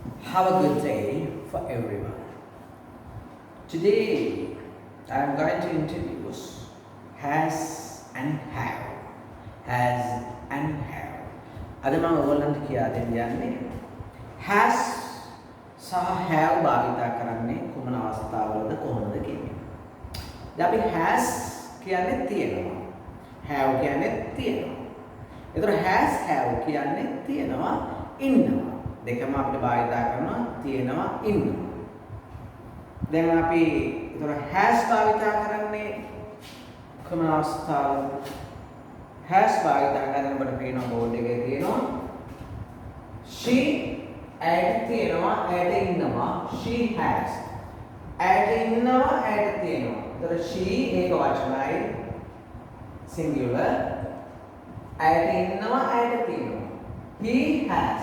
Have a good day for everyone. Today I am going to introduce has and have. Has and have. අද මම ඔයගොල්ලන්ට කියා දෙන්න යන්නේ has සහ have භාවිතා කරන්නේ කොමන අවස්ථාවලද කොහොමද කියන්නේ. දැන් අපි has කියන්නේ තියෙනවා. have කියන්නේ තියෙනවා. ඒතර has have කියන්නේ තියෙනවා ඉන්නවා. දෙකම අපිට භාවිතා කරනවා තියෙනවා ඉන්නවා. දැන් අපි ඒතර has භාවිතා කරන්නේ කොමන අවස්ථාවලද? has භාවිතා කරනකොට පේනවා බෝඩ් එකේ තියෙනවා she ඇයට තියෙනවා ඇයට ඉන්නවා she has ඇයට ඉන්නවා ඇයට තියෙනවා. ඒතර she ඒක වචනයි singular ඇයට ඉන්නවා ඇයට තියෙනවා. he has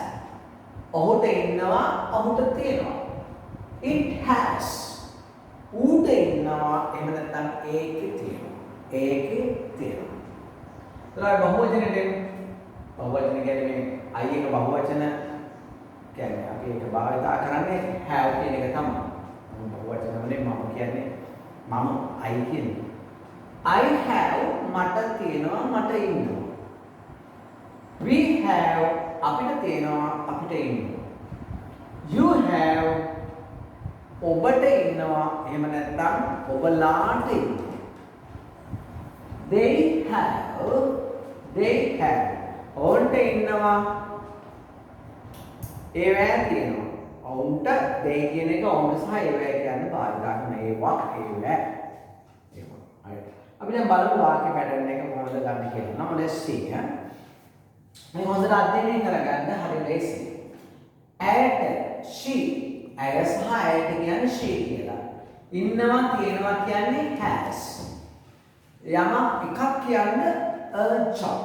ඔහුට ඉන්නවා ඔහුට තියෙනවා. it has ඌට ඉන්නවා එහෙම නැත්නම් ඒකේ තියෙනවා. ඒකේ තියෙනවා. ඒතර බහුවචනෙට බහුවචන කියන්නේ I එක බහුවචන කියන්නේ අපි ඒක භාවිතා කරන්නේ have කියන එක තමයි. බහුවචන වලින් මම කියන්නේ මම I කියන්නේ. I have මට තියෙනවා මට ඉන්නවා. We have අපිට තියෙනවා අපිට ඉන්නවා. You have ඔබට ඉන්නවා එහෙම නැත්නම් ඔබලාට ඉන්නවා. They have ඔවුන්ට ඉන්නවා ඒවැය තියෙනවා. ඔවුන්ට they කියන එක ඔවුන් සහ ඒවැය කියන්නේ භාවිතා කරන ඒවා ඒවැය. අපි දැන් බලමු වාක්‍ය පැටර්න් එක කොහොමද ගන්න කියලා. Now let's see. මේ හොඳට අධ්‍යයනය කරගන්න හරි ලේසි. ඇයට she ඇය සහ ඇයට කියන්නේ she කියලා. ඉන්නවා තියෙනවා කියන්නේ has. යමක් එකක් කියන්නේ a job.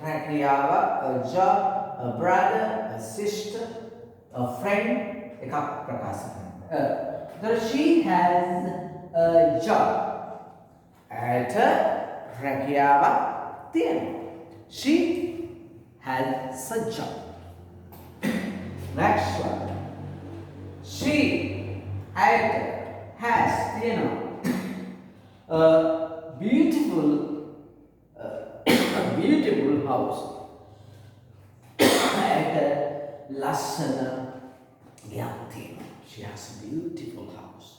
රැකියාව, a job, a brother, a sister, a friend එකක් ප්‍රකාශ කරනවා. So she has a job. ඇයට රැකියාවක් තියෙනවා. She has a job. Next one. She has a beautiful house. Lassana gyanti. She has a beautiful house.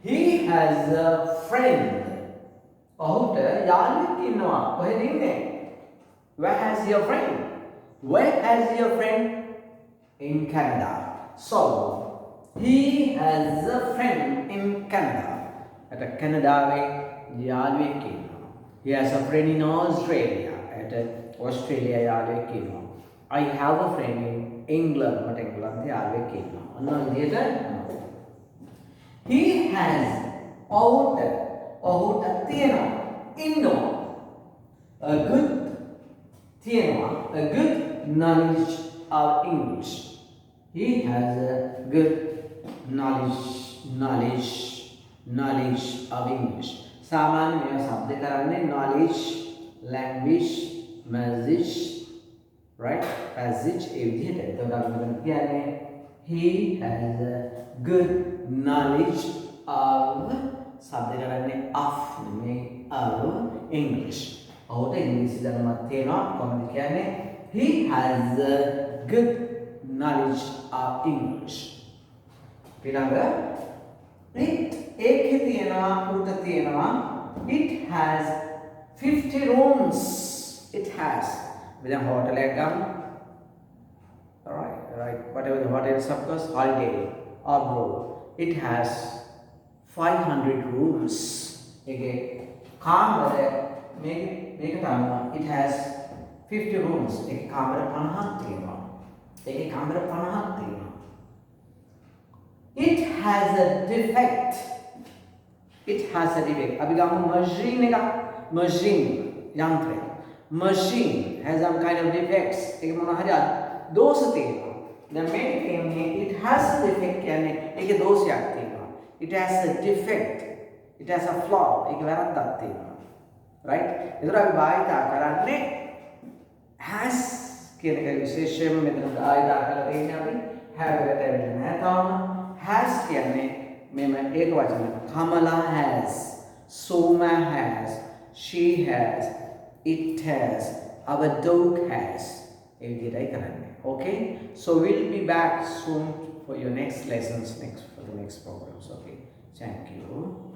He has a friend. ඔහුට යාළුවෙක් ඉන්නවා. කොහෙද ඉන්නේ? Where has your friend? Where has your friend? In Canada. So, he has a friend in Canada. At Canadaවේ යාළුවෙක් ඉන්නවා. He has a friend in Australia. At Australia යාළුවෙක් ඉන්නවා. I have a friend in England. මට එංගලන්තේ යාළුවෙක් ඉන්නවා. අන්න විදිහට he has ඔහුට තියෙනවා ඉන්නවා a good knowledge of English. He has a good knowledge of English. සාමාන්‍ය මේ શબ્ද කරන්නේ knowledge, language, message, right? passage ඒ විදිහට. එතකොට අපි මෙතන කියන්නේ he has a good knowledge of શબ્ද කරන්නේ of නෙමෙයි of English. ඔහුට ඉංග්‍රීසි දැනුමක් තියෙනවා. කොහොමද කියන්නේ? He has a good knowledge of English. ඊළඟ ඒකේ තියෙනවා උට තියෙනවා it has 50 rooms. It has. විතර හෝටල් එකක් ගමු. Right. Whatever the hotels of course holiday abroad. It has 500 rooms. Again, කාමර මේකට අනුව it has 50 rooms. ඒකේ කාමර 50ක් තියෙනවා. It has a defect. අපි ගමු machine එක. machine යන්ත්‍රය. machine has some kind of defects. ඒක මොන හරි දෝෂ තියෙනවා. දැන් මේ කියන්නේ it has a defect කියන්නේ ඒකේ දෝෂයක් තියෙනවා. It has a defect. It has a flaw. ඒක වැරද්දක් තියෙනවා. Right? ඒතර අපි භාවිතා කරන්නේ has කියන එක විශේෂයෙන්ම මෙතන ආයෙ දාලා තියෙන්නේ අපි have එකට ඇවිල්ලා නැහැ තාම. has කියන්නේ මෙම ඒක වචන. Kamala has, Soma has, she has, it has, our dog has. ඒ විදිහටයි කරන්නේ. Okay? So we'll be back soon for your next lessons, for the next programs. Okay? Thank you.